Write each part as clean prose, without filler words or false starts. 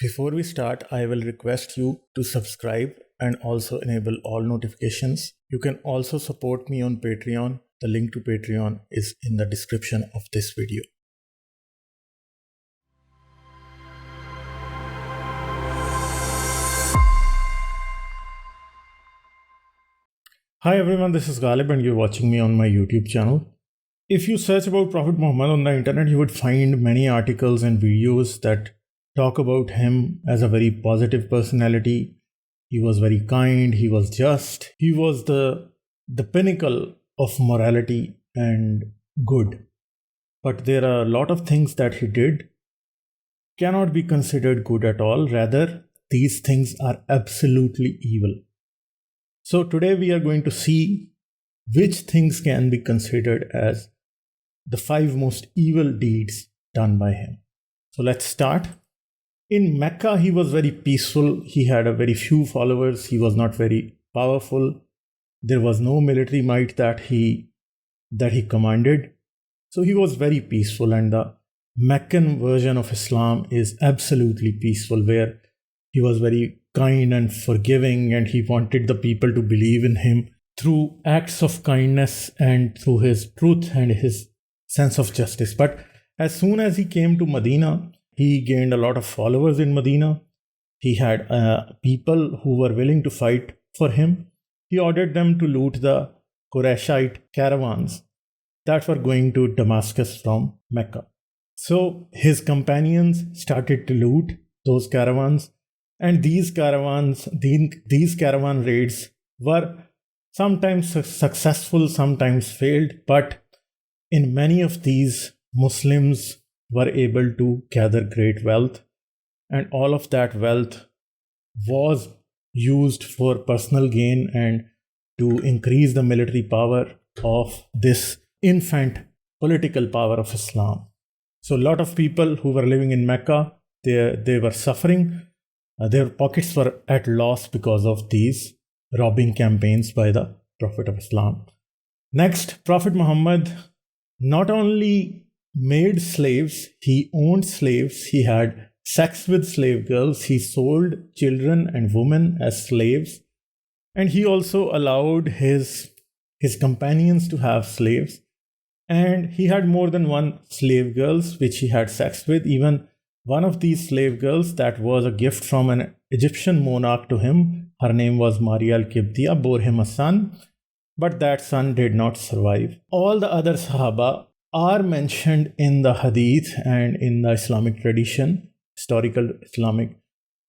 Before we start, I will request you to subscribe and also enable all notifications. You can also support me on Patreon. The link to Patreon is in the description of this video. Hi everyone, this is Ghalib and you're watching me on my YouTube channel. If you search about Prophet Muhammad on the internet, you would find many articles and videos that talk about him as a very positive personality. He was very kind, he was just, he was the pinnacle of morality and good. But there are a lot of things that he did cannot be considered good at all. Rather, these things are absolutely evil. So today we are going to see which things can be considered as the 5 most evil deeds done by him. So let's start. In Mecca, he was very peaceful. He had a very few followers. He was not very powerful. There was no military might that he commanded. So he was very peaceful, and the Meccan version of Islam is absolutely peaceful, where he was very kind and forgiving, and he wanted the people to believe in him through acts of kindness and through his truth and his sense of justice. But as soon as he came to Medina, he gained a lot of followers in Medina. He had people who were willing to fight for him. He ordered them to loot the Qurayshite caravans that were going to Damascus from Mecca. So his companions started to loot those caravans. And these caravan raids were sometimes successful, sometimes failed, but in many of these, Muslims were able to gather great wealth, and all of that wealth was used for personal gain and to increase the military power of this infant political power of Islam. So a lot of people who were living in Mecca, they were suffering. Their pockets were at loss because of these robbing campaigns by the Prophet of Islam. Next, Prophet Muhammad not only made slaves, he owned slaves, he had sex with slave girls, he sold children and women as slaves, and he also allowed his companions to have slaves. And he had more than one slave girls which he had sex with. Even one of these slave girls that was a gift from an Egyptian monarch to him, her name was Maria al-Qibtiyya, bore him a son, but that son did not survive. All the other Sahaba are mentioned in the Hadith and in the Islamic tradition, historical Islamic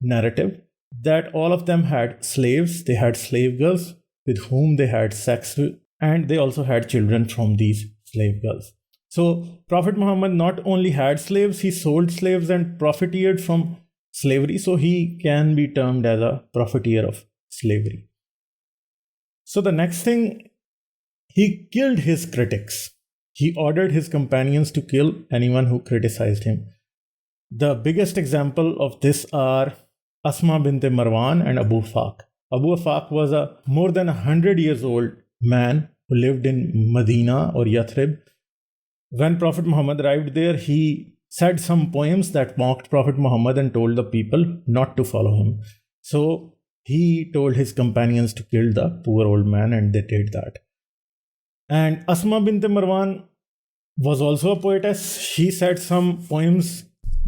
narrative, that all of them had slaves. They had slave girls with whom they had sex with, and they also had children from these slave girls. So Prophet Muhammad not only had slaves, he sold slaves and profiteered from slavery. So he can be termed as a profiteer of slavery. So the next thing, he killed his critics. He ordered his companions to kill anyone who criticized him. The biggest example of this are Asma bint Marwan and Abu Faq. Abu Faq was a more than 100 years old man who lived in Medina or Yathrib. When Prophet Muhammad arrived there, he said some poems that mocked Prophet Muhammad and told the people not to follow him. So he told his companions to kill the poor old man, and they did that. And Asma bint Marwan was also a poetess. She said some poems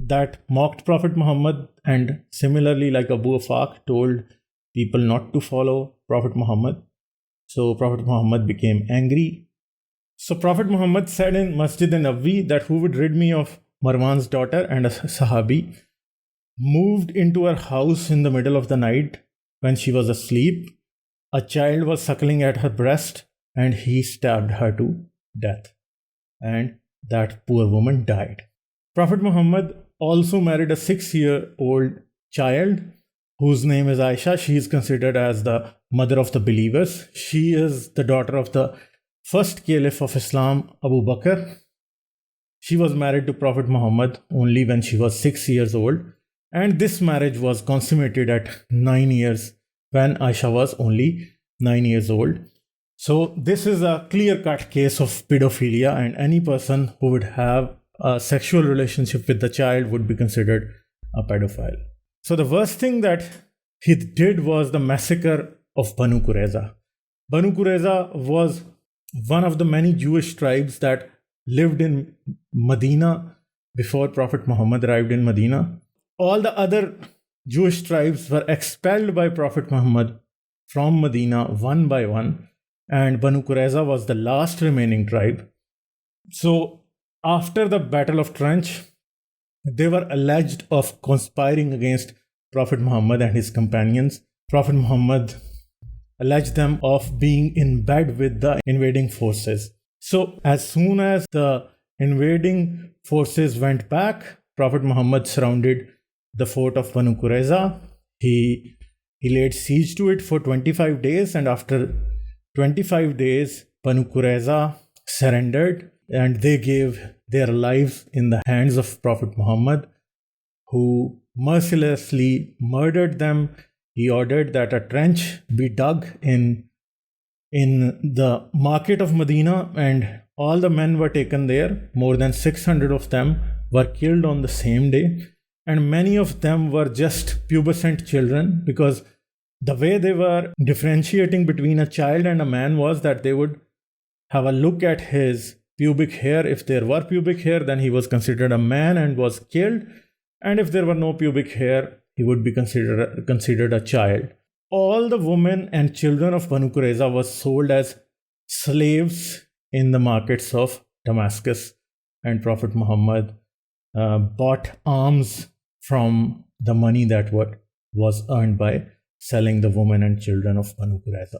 that mocked Prophet Muhammad, and similarly, like Abu Faq, told people not to follow Prophet Muhammad. So Prophet Muhammad became angry. So Prophet Muhammad said in Masjid an-Nabawi that who would rid me of Marwan's daughter, and a Sahabi moved into her house in the middle of the night when she was asleep. A child was suckling at her breast and he stabbed her to death. And that poor woman died. Prophet Muhammad also married a 6-year-old child whose name is Aisha. She is considered as the mother of the believers. She is the daughter of the first caliph of Islam, Abu Bakr. She was married to Prophet Muhammad only when she was 6 years old, and this marriage was consummated at 9 years when Aisha was only 9 years old. So this is a clear-cut case of pedophilia, and any person who would have a sexual relationship with the child would be considered a pedophile. So the worst thing that he did was the massacre of Banu Kureza. Banu Kureza was one of the many Jewish tribes that lived in Medina before Prophet Muhammad arrived in Medina. All the other Jewish tribes were expelled by Prophet Muhammad from Medina one by one, and Banu Kureza was the last remaining tribe. So after the Battle of Trench, they were alleged of conspiring against Prophet Muhammad and his companions. Prophet Muhammad alleged them of being in bed with the invading forces. So as soon as the invading forces went back, Prophet Muhammad surrounded the fort of Banu Kureza. He laid siege to it for 25 days, and after 25 days, Banu Kureza surrendered and they gave their lives in the hands of Prophet Muhammad, who mercilessly murdered them. He ordered that a trench be dug in the market of Medina, and all the men were taken there. More than 600 of them were killed on the same day, and many of them were just pubescent children, because the way they were differentiating between a child and a man was that they would have a look at his pubic hair. If there were pubic hair, then he was considered a man and was killed, and if there were no pubic hair, he would be considered a child. All the women and children of Banu Kureza was sold as slaves in the markets of Damascus, and Prophet Muhammad bought arms from the money that was earned by selling the women and children of Banu Kureza.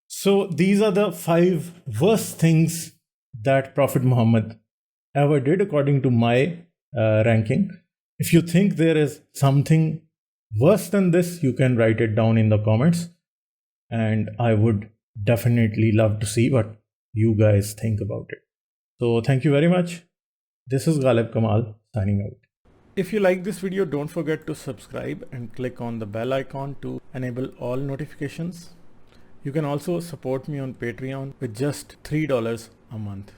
So these are the 5 worst things that Prophet Muhammad ever did according to my ranking. If you think there is something worse than this, you can write it down in the comments, and I would definitely love to see what you guys think about it. So thank you very much. This is Ghalib Kamal signing out. If you like this video, don't forget to subscribe and click on the bell icon to enable all notifications. You can also support me on Patreon with just $3 a month.